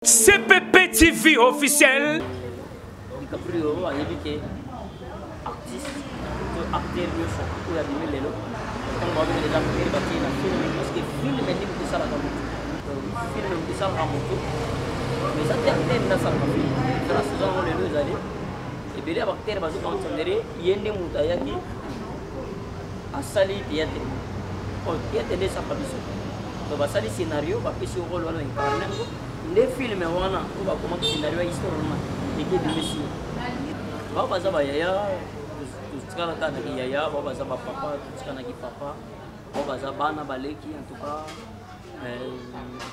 CPP TV officiel. DiCaprio a dit artiste, acteur de son coup à diminuer les lots. Quand on va voir les acteurs bâtir la film, parce que film est dit que ça la gamme. Film est dit ça la gamme. Mais ça termine dans sa famille. Dans la saison où les deux années, et bien les acteurs basés dans le théâtre, il y a des moutayas qui a sali théâtre. Oh, théâtre de sa famille. Donc va sali scénario, va passer au rôle wala incarner. Les films wana on va commencer scénario histoire normal et que de monsieur va baza ba yaya tuskana kana ki yaya va baza ba papa tuskana ki papa va baza bana baleki en tout cas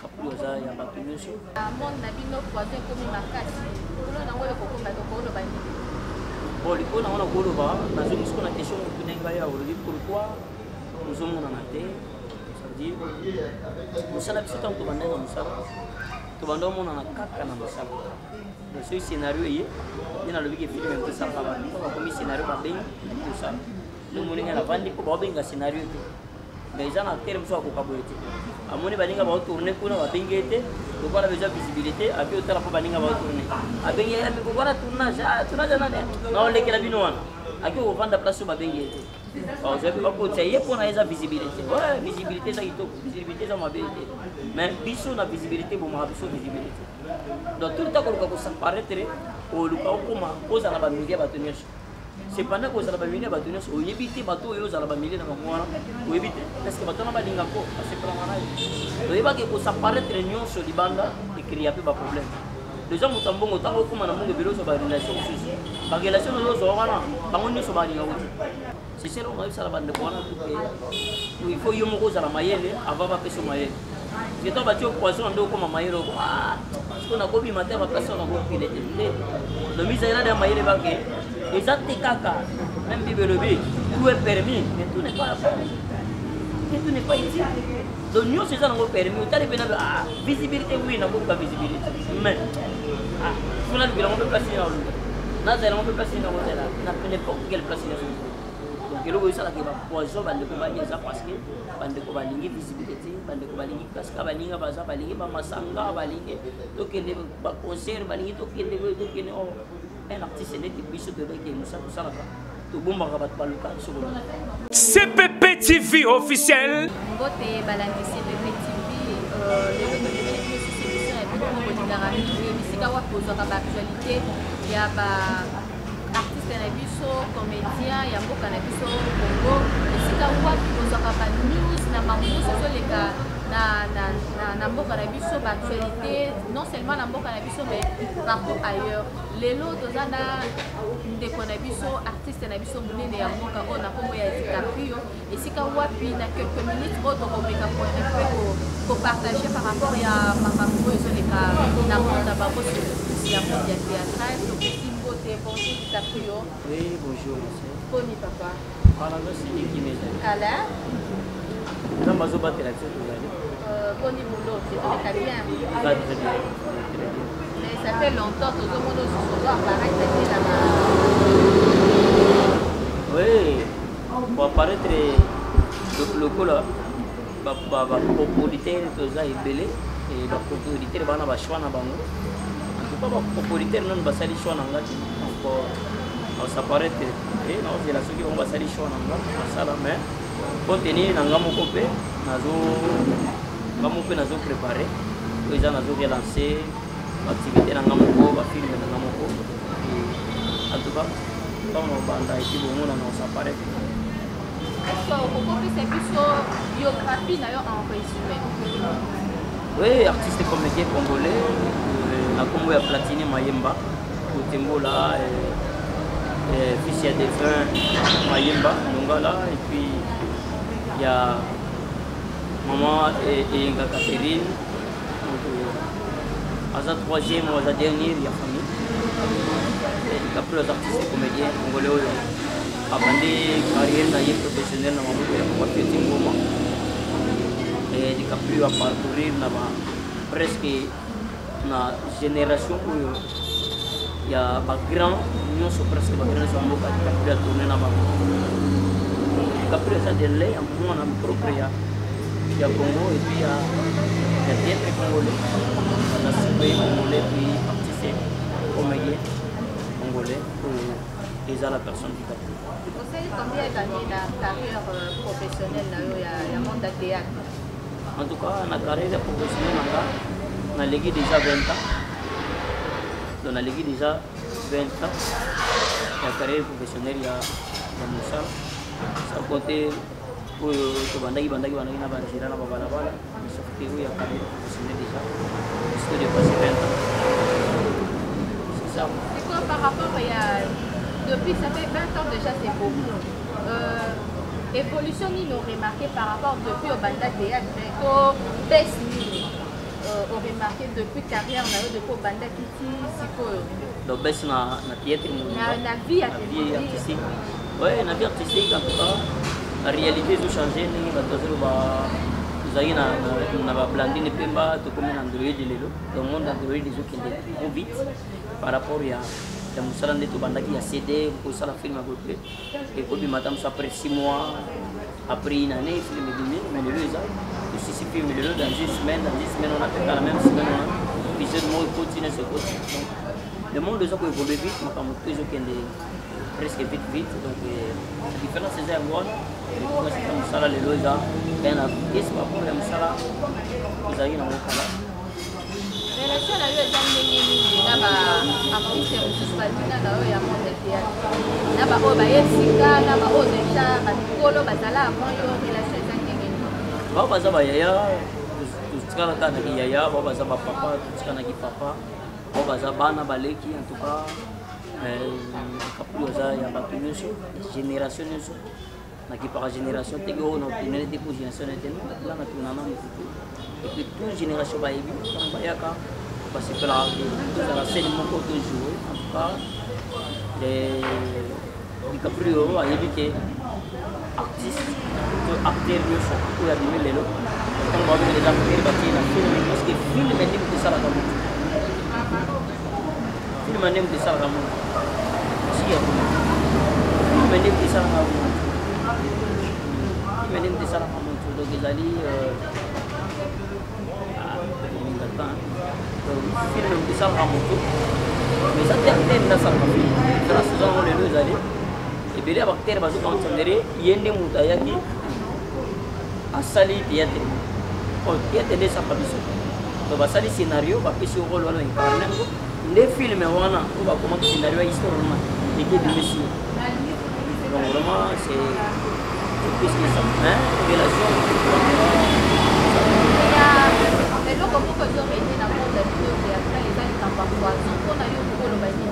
kapulu za ya batu nyuso monde na bino poison comme makasi kuna na ngole kokomba to ko lo bani boli ko na wana ko lo ba na zomi ko na question ko nenga ya olobi pourquoi nous sommes na te ça veut dire musala biso tanto banena musala to bando mona na kaka na musala le seul scénario yi ina lobi ke film en ça ba ko ko mi scénario ba ben tout ça le moninga na bandi ko ba benga scénario te mais ça na terme so ko kaboyete amoni baninga ba tourner kuna ba bengete to para beja visibilité abi otala ko baninga ba tourner abengi ya mi ko para tournage na na le ke la bino wana aki ko vanda place ba bengete oh je peux pas dire pour na eza visibilité ouais visibilité ça ito visibilité ça ma vérité mais biso na visibilité bo ma biso visibilité donc tout le temps ko s'apparaître au luka okoma oza na ba media ba tenir c'est pendant que oza na ba media ba tenir o yebite bato yo oza na ba media na mwana o yebite parce que bato na ba linga ko parce que la mana o yebake ko s'apparaître nyonso libanda et créer peu ba problème les gens mutambo ngotango okoma na mungu biro so ba relation susu ba relation no zo wana bango nyonso ba linga wuti c'est ça on a eu ça la bande pour il faut yomo ko za la mayele avant ba peso mayele je to batio poisson ndo ko mamayelo parce qu'on a gobi matin ma personne na go pile te le mise là de mayele ba ke exacte kaka même bibelobi tout est permis mais tout n'est pas tout n'est pas ici donc nous c'est ça on permis tu arrives na visibilité oui na ko pas visibilité mais on a le bilan on peut passer na zela on peut passer na hôtel na n'importe quelle place donc il faut ça la ba poison bande ko ba nyeza parce que bande ko ba lingi visibilité bande ko ba lingi parce que ba linga ba za ba lingi ba masanga ba lingi to kende ba concert ba lingi to kende oh un artiste n'est que biso de que nous ça la to bomba ka ba baluka so ko CPP TV officiel. Bote balandi CPP TV le de l'émission et puis pour le garami bisika wa pozo ka ba actualité ya ba artiste na biso comédien ya mboka na biso Congo esika wapi kozaka ba news na mamuso zoleka na mboka na biso ba actualité non seulement na mboka na biso mais partout ailleurs lelo tozana ndeko na biso artiste na biso munene ya mboka ngo na kombo ya DiCaprio esika wapi na quelques minutes oto komeka pour un peu ko partager par rapport ya makambo ezoleka na monde ba ko ya monde ya théâtre to bonjour DiCaprio. Oui, bonjour monsieur. Boni papa. Voilà, c'est qui m'aide. Alain. Dans ma zone batte là-dessus vous allez. Boni boulot, c'est très bien. Très bien. Mais ça fait longtemps que tout le monde se voit apparaître là-bas. Oui, pour apparaître le coup là, propriétaire de ça est belé et la propriétaire va na choix na bango. Pas propriétaire non basali choix na ngati encore on s'apparaît et non c'est la ce qui on basali choix na ngati ça la mais contenu na ngamo kopé nazo préparer les gens nazo relancer activité na ngamo ko ba film na ngamo ko en tout cas quand on banda ici bon on s'apparaît pourquoi c'est plus biographie d'ailleurs en résumé. Oui, artiste comédien congolais na kombo ya Platini Mayemba Kotembola fils ya défunt Mayemba Longala et puis il y a maman et Catherine Aza troisième ou Aza dernière il y a famille et après les artistes comédiens congolais abandé carrière na professionnelle na maman ya Kwateti Ngoma et DiCaprio a parcourir na presque na génération où il y a pas grand nous sommes presque pas grand sont beaucoup DiCaprio a tourné na ba DiCaprio ça de lait en moi na propre ya il y a Congo et puis il y a théâtre congolais. On a ciblé congolais puis artiste comédien congolais pour aider la personne qui capte. Vous savez combien d'années la carrière professionnelle dans le monde du théâtre? En tout cas, la carrière professionnelle, on a légué déjà 20 ans. On a légué déjà 20 ans. La carrière professionnelle, il y a Moussa. Ça compte pour Bandagi na Banjira na Babalabala. Sauf que il y a carrière professionnelle déjà. C'est dépassé 20 ans. C'est ça. C'est quoi par rapport à... Depuis, ça fait 20 ans déjà, c'est beaucoup. Évolution, nous avons remarqué par rapport depuis au Banda Théâtre, mais au baisse, on remarqué depuis carrière, on a eu depuis au Banda Kiti, c'est quoi? Donc, baisse na théâtre, na vie artistique. Oui, la vie artistique, en tout cas, la réalité a changé. Nous avons blindé les Pemba, tout comme un Android. Le monde Android est trop vite par rapport à la Moussala de Tobanda qui a cédé pour ça la film à peu près. Et puis madame ça après 6 mois, après une année, film est donné, mais le lieu est aussi film est donné dans 10 semaines, on a fait la même semaine, on a plusieurs mois il continue ce côté. Le monde des gens qui évolue vite, mais comme toujours qui est presque vite, donc la différence c'est à voir. Moi c'est comme ça les lois, ben la vitesse par rapport à Moussala, vous avez dans le cas. Relation na yo eza ndenge nini na baartiste mosusu bazina na oyo ya monde théâtre na baoyo bayesika na baoyo deja bamikolo bazala avant yo relation eza ndenge nini bao baza bayaya totikalaka naki yaya bao baza bapapa totikanaki papa bao baza bana baleki en tout cas kapulu aza ya bato nyonso génération nyonso nakipaka génération teke oyo natunele te po génération ete la natunana mokutu et puis toute génération bayebi ntango bayaka basepelaka tozala scène moko tojouer en tout cas likapulu oyo ayebi ke artiste to acteur nyonso oyo abimi lelo ntango babenge eza acteur batie na film parce que film ndenge tosalaka moto film ndenge tosalaka moto siya film ndenge tosalaka moto film ndenge tosalaka moto donc ezali film tosalaka moto mais eza te acteur nasalaka film tala saison ngo lelo ezali ebele ya baacteur bazokonsidere ye nde moto ayaki asali théâtre oyo théâtre nde esaka biso to basali scénario bapesi role wana incarne yango nde filme wana oyo bakomaki scénario ya histoire wana eke ebimisi donc vraiment c'est plus que ça relation eloko moko ezomete na monde video théâtre eza likambo ya poison mpona yo koloba nini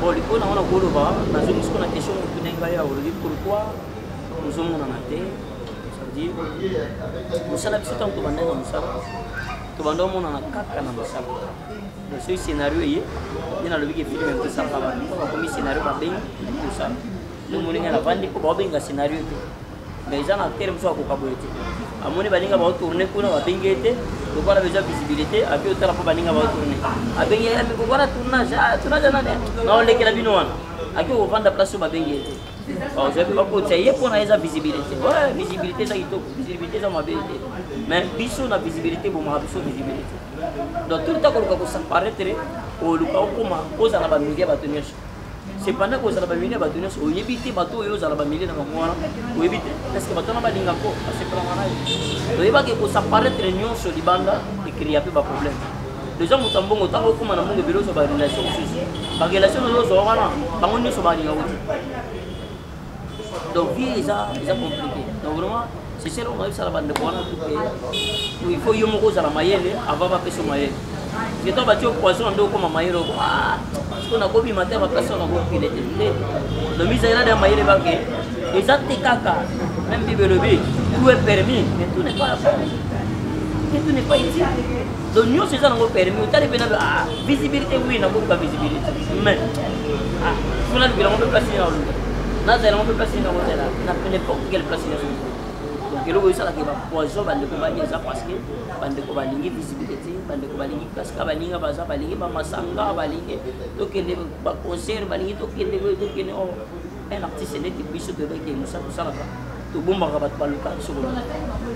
bon likolo nango nakoloba nazongi siko na question motune ngai ya olobi pourquoi tozomonana te c'est-à-dire mosala biso ntango tobanda na mosala tobanda omonana kaka na mosala donc soki scénario eye nde nalobiki filme mpesalaka bato mpo bakomi scénario babengi mosala nomoni ngai navandi mpo baobenga scénario te mais eza na acteur mosusu akoka boye te amoni baninga baotourne kuna babengi ete lokola besoin visibilité api otala mpo baninga baotourne abengi mikokwana tournage nani naolekela bino wana aki okovanda place oyo babengi ete ozabi bakotisa ye mpona eza visibilité visibilité eza kitoko visibilité eza mabe te mais biso na visibilité bomaka biso visibilité donc tout le temps koluka kosaparaître oluka okoma ozala bamilie ya bato nyonso cependant kozala bamilie ya bato nyonso oyebi te bato oyo ozala bamilie na bango wana oyebi te parceke bato wana balinga mpo basepelanga na yo oyebaki kosaparaître nyonso libanda ekria mpe baproblème déjà moto mbongo ntango okoma na mbongo ebele ozwa barelation mosusu barelation oyo ozwa wana bango nyonso balinga ko te donc vie eza compliqué donc vraiment c'est ça on a ça la bande wana tuke il faut yo moko ozala mayele avant bapesa mayele parce que to batio poisson ndo okoma mayele parce qu'on a kobi matin baplace on a kopile te le misère de mayele bake eza te kaka même bibelobi tout est permis mais tout n'est pas utile donc nyonso eza nango permis otali mpe na visibilité oui nakoka visibilité mais tuna lubilango mpe place na oluka nazalango mpe place na kozala na n'importe quelle place na donc eloko esalaka bapoison bandeko bani eza parce que bandeko balingi visibilité bandeko balingi kasika balinga baza balingi bamasanga balingi tokende baconcert balingi tokende un artiste neti biso tobeke mosala tosalaka to bomba ka bat baluka solo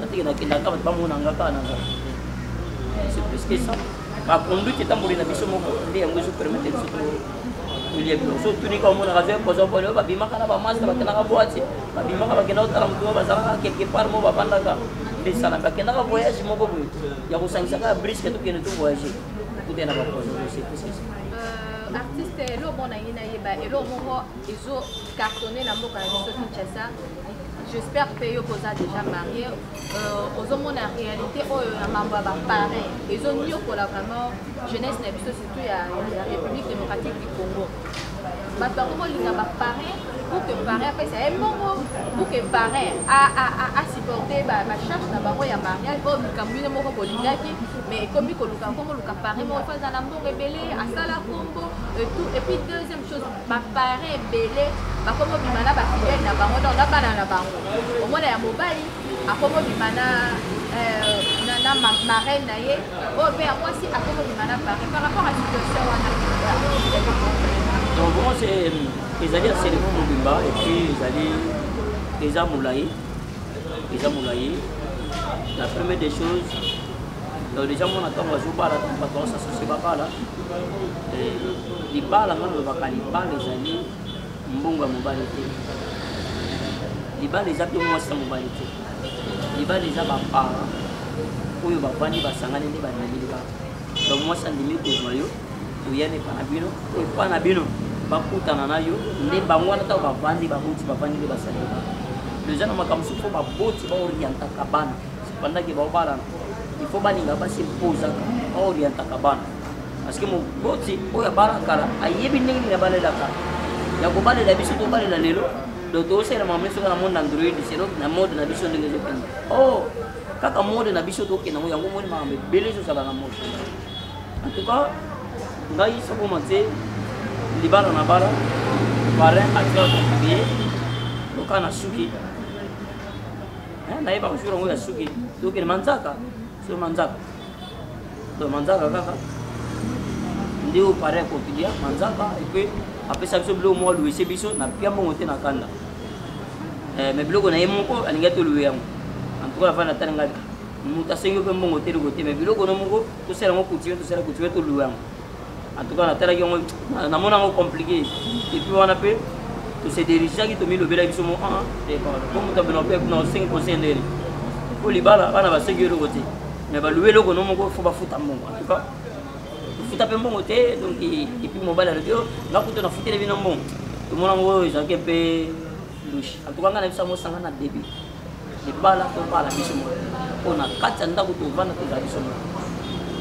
ati na kinda ka bat bamuna ngaka na c'est plus que ça ba conduite tamburi na biso moko ndi yango zo permettre so to William so tuni ka mona raze ko zo polo ba bima kana ba master ba kana ka boati ba bima ka ba kena otala mtu ba sala quelque part mo ba panda ka desana ba kena ka voyage moko bu ya ko sangisa ka brisque to kena to voyage tout est na ba ko c'est plus que ça artiste elo bona yina yeba elo moko izo cartonné na mboka na biso Kinshasa. J'espère que yo posa déjà marié aux hommes en réalité na mambo ba parrain ils ont mieux pour la vraiment jeunesse na biso surtout ya République démocratique du Congo ba ko linga ba parrain pour que parrain après ça est bon pour que parrain a supporter ba charge na bango ya mariage o mikamwine moko bolingaki mais comme ko luka parrain mo fa za na mbongo ebele asala kombo et tout et puis deuxième chose ba parrain belé ba komo bimana ba fidèle na bango donc na bana na bango au moins ya mobali akomo bimana na marraine na ye o be moi si akomo bimana parrain par rapport à situation wana donc bon c'est les alliés c'est le monde Mobimba et puis les alliés les amoulaye la première des choses donc déjà mon attend va jouer là pas qu'on s'associe pas là les balles ngano bakali ba les alliés mbonga mobali te liba les api mwasi mobali te liba les abapa oyo bavandi basangane nde banali ba donc mwasi andimi kozwayo oyane panabino oyo panabino bakutana na yo nde bango wana ta bavandi babuti bavandi nde basali déjà na makambo fo baboti baorienta kabana pendant que baobala il faut balinga basimpose baorienta kabana parce que moboti oyo abalakala ayebi ndenge nini abalelaka ya kobalela biso tobalela lelo donc tosala mamwe soka na monde Android selo na mode na biso ndenge ezokende oh kaka mode na biso tokende yango moni makambo ebele ezosala na mode en tout cas ngai soko mate libala na bala parrain atira contribuer loka na suki nayeba kusura ngo ya suki tokende manzaka so manzaka to manzaka kaka ndio parrain contribuer manzaka et puis après ça biso bilo mo louer biso na pia mo te na kanda mais biloko na yemoko alinga to louer yango en tout cas va na tanga muta sengo pe mbongo te gote mais biloko no moko to sera ngo couture to louer yango en tout cas na tala yango na mona ngo compliqué et puis on a pe to se diriger qui to mi lobela biso mo et comme to beno pe na 5% ndeni ko libala bana ba segero gote mais ba louer loko no moko fo ba futa mbongo en tout cas futa pe mbongo te donc et puis mobile le bio na kuto na futele bino mbongo to mona ngo jake pe louche en tout cas ngana bisa mo sanga na début de bala to bala biso mo ona katsa ndako to vana to biso mo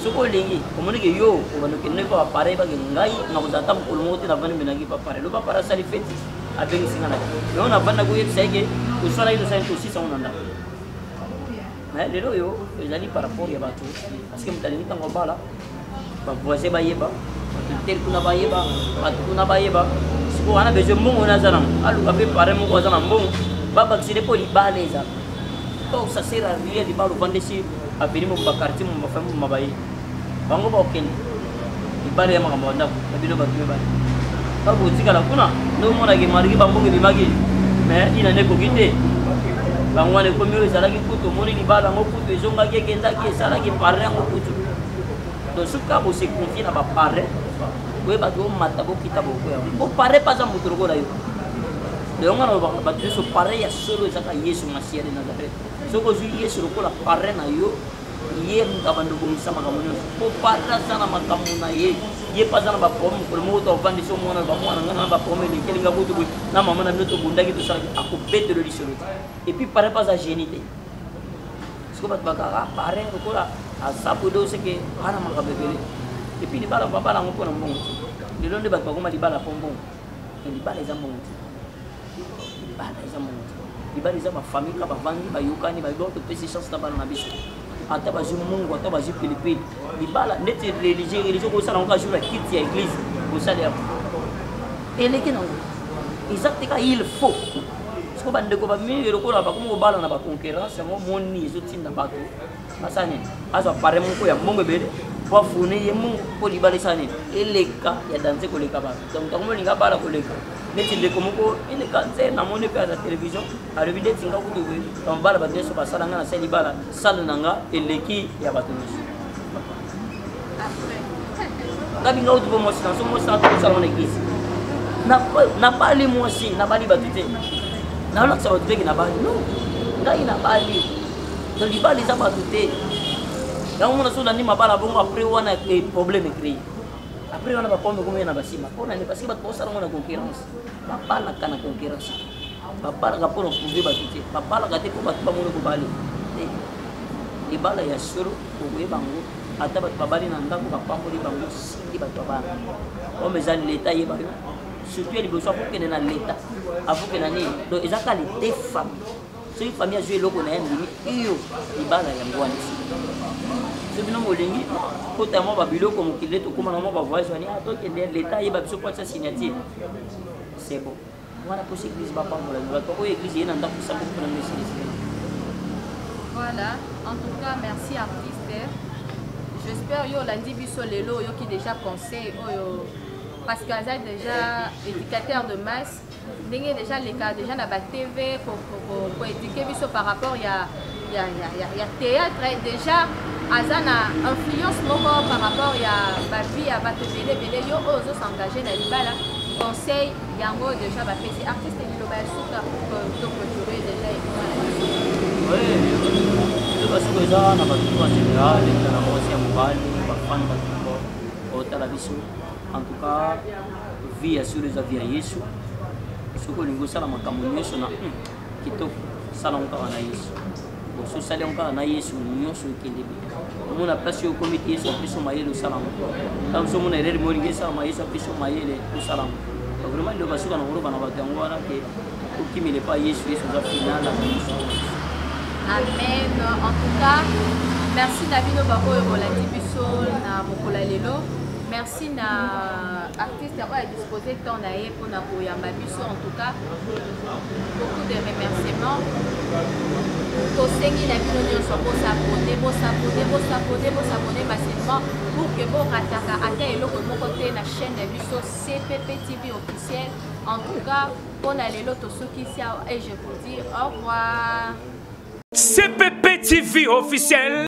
soko lengi omoni ke yo o bano ke ne pa pare ba ke ngai na ko zata ko mo te na vana menagi pa pare lo pa para sali feti abengi singa na yo na vana ko yebisa ke to sala ilo sa to 600 onanda mais lelo yo ezali par rapport ya bato parce que mutali ntango bala ba voisin ba yeba tel kuna ba yeba batu kuna ba yeba siko wana beje mbongo na zana alu ka pe pare mo ko zana mbongo baba kisile ko libaleza to sa sera ria di balu vandesi abiri mo ba quartier mo ba famu mabai bango ba okeni ibale ya makambo ndako babino ba tume ba babu tikala kuna ndo mona ke marigi bambongo bimagi mais ina ne ko kite bangwane ko miro salaki kuto moni libala ngo kuto ezonga ke kenda ke salaki pare ngo kuto donc suka bo se confier na ba pare we ba do mata bo kita bo ko ya bo pare pas am butro ko la yo de ngana ba tu so pare ya solo saka Yesu Masia de Nazareth so ko zu Yesu ko la pare na yo ye ngabando ko sama kamuno bo pare sana makamu na ye pas na ba pom ko mo to vandi so mo na ba mo na ba pom ni kelinga butu bu na mama na mito bunda gitu sa aku bete de lisolo et puis pare pas à génité sko ba ka pare ko la asapu do seke ana makabebele et puis libala papa la ngoko na mbongo lelo nde bato bakoma libala pombongo libala eza mbongo libala eza ma famille ka bavandi bayokani bayibo to pesi chance na bana na biso ata bazi mungu ata bazi pilipili libala neti religieux ko sala ngaka jour ya kiti ya église ko sala ya eleke nango exactement il faut ko bandeko ba mi lokola ba ko bala na ba concurrence ngo moni ezotinda bato asane azo pare moko ya mbongo bele pour fournir yemu pour libala sani eleka ya danser koleka ba donc tango linga bala koleka neti ndeko moko eleka nze na moni pe na télévision alobi neti nga kutu on bala ba deso basala nga na sali bala sala nanga eleki ya bato nyonso ngabi nga utu mo sina so mo sa to sala na église na bali mo si na bali bato te na la sa bato te na bali no ngai na bali to libala za bato te donc on a souvent dit ma bala bon après on a des problèmes créés après on a pas comme comme na basima on a parce que bato ça on a concurrence ba bala kana concurrence ba bala ka pour prouver bato te ba bala ka te ko bato ba mo ko bali di bala ya suru ko we bango ata bato ba bali na ndako ka pambo di bango di bato ba o mezali l'état yeba surtout les besoins pour que na l'état avant que na ni donc ils a qualité femme c'est une famille à jouer logo na ndimi iyo di bala ya ngwani c'est bien molingi potamo ba biloko mokile to kuma na mo ba voyage ni ato ke l'état yeba biso kwa sa signature c'est bon voilà pour cette église ba pa mo la to ko église yena ndako sa ko na message. Voilà, en tout cas merci artiste. J'espère yo lundi biso lelo yo qui déjà conseil yo parce que ça déjà éducateur de masse ndenge déjà les cas déjà na ba TV pour éduquer biso par rapport ya théâtre déjà azana influence moko par rapport ya ba vie ya bato belé yo ozo s'engager na libala conseil yango déjà ba pesi artiste ni lo ba suka to clôturer déjà oui to ba suka za na ba tu en général na mosi ya mobali ba fan ba ko otala biso en tout cas vie sur les avions Yesu soko lingo sala makambo nyonso na kitoko sala nkaka na Yesu so sala nkaka na Yesu nyonso ekende mona place yo komite Yesu apiso mayele sala nkaka tam so mona erere moringe sala Yesu apiso mayele sala nkaka vraiment le basuka na ngoro bana bato yango wana ke okimile pa Yesu za final la amen. En tout cas merci Davino bako bolandi biso na mokola lelo. Merci na artiste à disposer ton aïe pour na koyamba biso en tout cas beaucoup de remerciements pour sengi na bino nyonso pour s'abonner massivement pour que vous rataka ata eloko moko te na chaîne na biso CPP TV officiel. En tout cas pour na lelo to soki sia et je vous dis au revoir. CPP TV officiel.